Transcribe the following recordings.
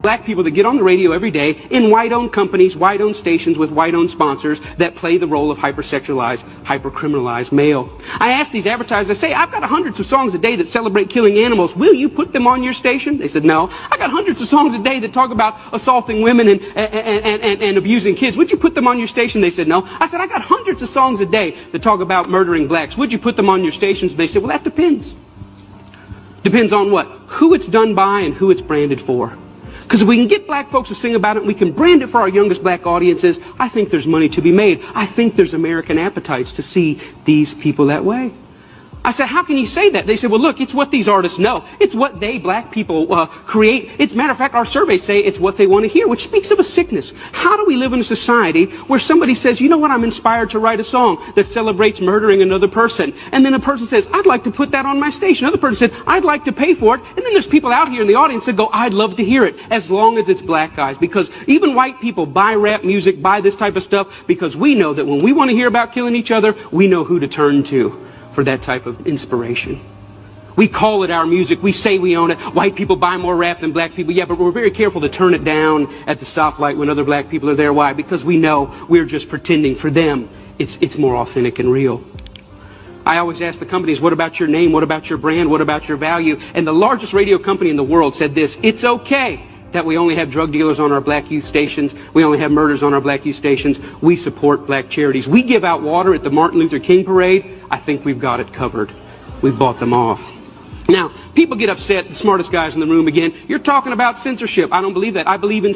Black people that get on the radio every day in white-owned companies, white-owned stations with white-owned sponsors that play the role of hypersexualized, hypercriminalized male. I ask these advertisers, I say, I've got hundreds of songs a day that celebrate killing animals. Will you put them on your station? They said, no. I got hundreds of songs a day that talk about assaulting women and abusing kids. Would you put them on your station? They said, no. I said, I got hundreds of songs a day that talk about murdering blacks. Would you put them on your stations? They said, well, that depends. Depends on what? Who it's done by and who it's branded for. Because if we can get black folks to sing about it, and we can brand it for our youngest black audiences, I think there's money to be made. I think there's American appetites to see these people that way. I said, how can you say that? They said, well, look, it's what these artists know. It's what they, black people, create. It's, matter of fact, our surveys say it's what they want to hear, which speaks of a sickness. How do we live in a society where somebody says, you know what, I'm inspired to write a song that celebrates murdering another person. And then a person says, I'd like to put that on my station. Another person said, I'd like to pay for it. And then there's people out here in the audience that go, I'd love to hear it, as long as it's black guys. Because even white people buy rap music, buy this type of stuff, because we know that when we want to hear about killing each other, we know who to turn to for that type of inspiration. We call it our music. We say we own it. White people buy more rap than black people. Yeah, but we're very careful to turn it down at the stoplight when other black people are there. Why? Because we know we're just pretending. For them, it's more authentic and real. I always ask the companies, what about your name? What about your brand? What about your value? And the largest radio company in the world said this: it's okay that we only have drug dealers on our black youth stations. We only have murders on our black youth stations. We support black charities. We give out water at the Martin Luther King parade. I think we've got it covered. We've bought them off. Now, people get upset, the smartest guys in the room again. You're talking about censorship. I don't believe that. I believe in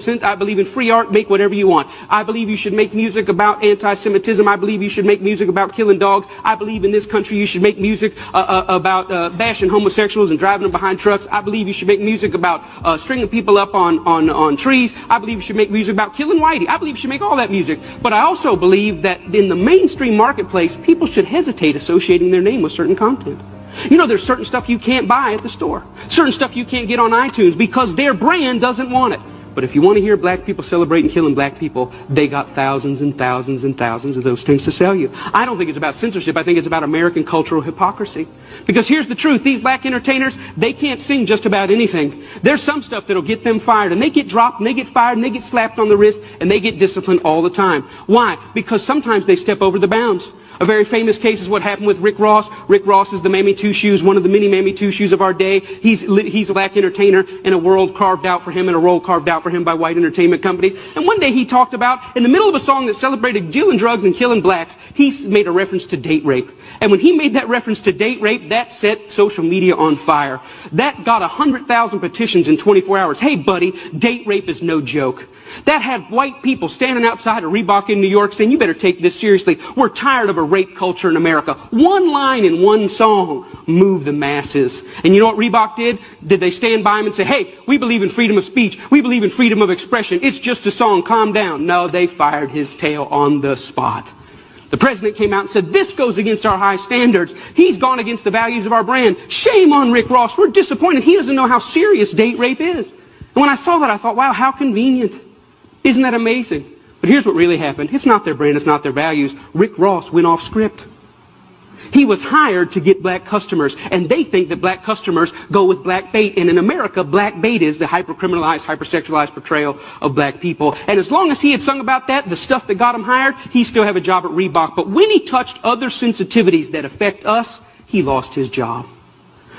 free art. Make whatever you want. I believe you should make music about anti-Semitism. I believe you should make music about killing dogs. I believe in this country you should make music about bashing homosexuals and driving them behind trucks. I believe you should make music about stringing people up on trees. I believe you should make music about killing whitey. I believe you should make all that music. But I also believe that in the mainstream marketplace, people should hesitate associating their name with certain content. You know, there's certain stuff you can't buy at the store. Certain stuff you can't get on iTunes because their brand doesn't want it. But if you want to hear black people celebrating killing black people, they got thousands and thousands and thousands of those things to sell you. I don't think it's about censorship. I think it's about American cultural hypocrisy. Because here's the truth. These black entertainers, they can't sing just about anything. There's some stuff that'll get them fired, and they get dropped, and they get fired, and they get slapped on the wrist, and they get disciplined all the time. Why? Because sometimes they step over the bounds. A very famous case is what happened with Rick Ross. Rick Ross is the Mammy Two Shoes, one of the many Mammy Two Shoes of our day. He's a black entertainer in a world carved out for him, and a role carved out for him by white entertainment companies. And one day he talked about, in the middle of a song that celebrated dealing drugs and killing blacks, he made a reference to date rape. And when he made that reference to date rape, that set social media on fire. That got 100,000 petitions in 24 hours. Hey buddy, date rape is no joke. That had white people standing outside of Reebok in New York saying, you better take this seriously. We're tired of a rape culture in America. One line in one song moved the masses. And you know what Reebok did? Did they stand by him and say, hey, we believe in freedom of speech. We believe in freedom of expression. It's just a song. Calm down. No, they fired his tail on the spot. The president came out and said, this goes against our high standards. He's gone against the values of our brand. Shame on Rick Ross. We're disappointed. He doesn't know how serious date rape is. And when I saw that, I thought, wow, how convenient. Isn't that amazing? But here's what really happened. It's not their brand, it's not their values. Rick Ross went off script. He was hired to get black customers, and they think that black customers go with black bait. And in America, black bait is the hypercriminalized, hypersexualized portrayal of black people. And as long as he had sung about that, the stuff that got him hired, he still have a job at Reebok. But when he touched other sensitivities that affect us, he lost his job.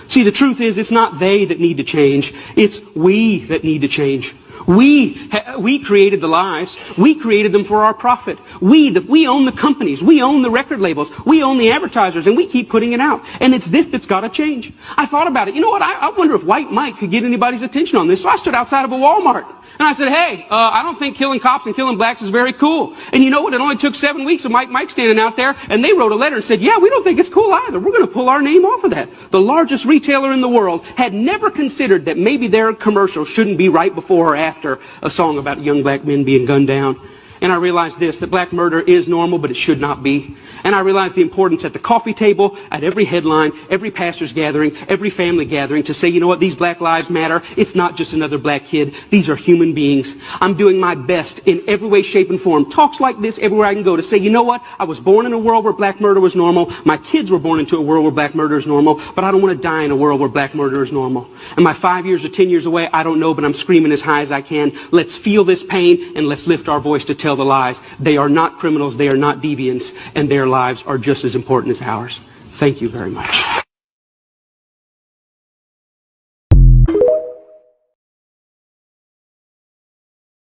See, the truth is, it's not they that need to change. It's we that need to change. We created the lies. We created them for our profit. We own the companies. We own the record labels. We own the advertisers, and we keep putting it out. And it's this that's got to change. I thought about it. You know what? I wonder if White Mike could get anybody's attention on this. So I stood outside of a Walmart. And I said, hey, I don't think killing cops and killing blacks is very cool. And you know what? It only took 7 weeks of Mike standing out there, and they wrote a letter and said, yeah, we don't think it's cool either. We're going to pull our name off of that. The largest retailer in the world had never considered that maybe their commercial shouldn't be right before or after a song about young black men being gunned down. And I realized this, that black murder is normal, but it should not be. And I realized the importance at the coffee table, at every headline, every pastor's gathering, every family gathering to say, you know what, these black lives matter. It's not just another black kid. These are human beings. I'm doing my best in every way, shape, and form. Talks like this everywhere I can go to say, you know what, I was born in a world where black murder was normal. My kids were born into a world where black murder is normal, but I don't want to die in a world where black murder is normal. Am I 5 years or 10 years away? I don't know, but I'm screaming as high as I can. Let's feel this pain and let's lift our voice to tell the lies. They are not criminals, they are not deviants, and their lives are just as important as ours. Thank you very much.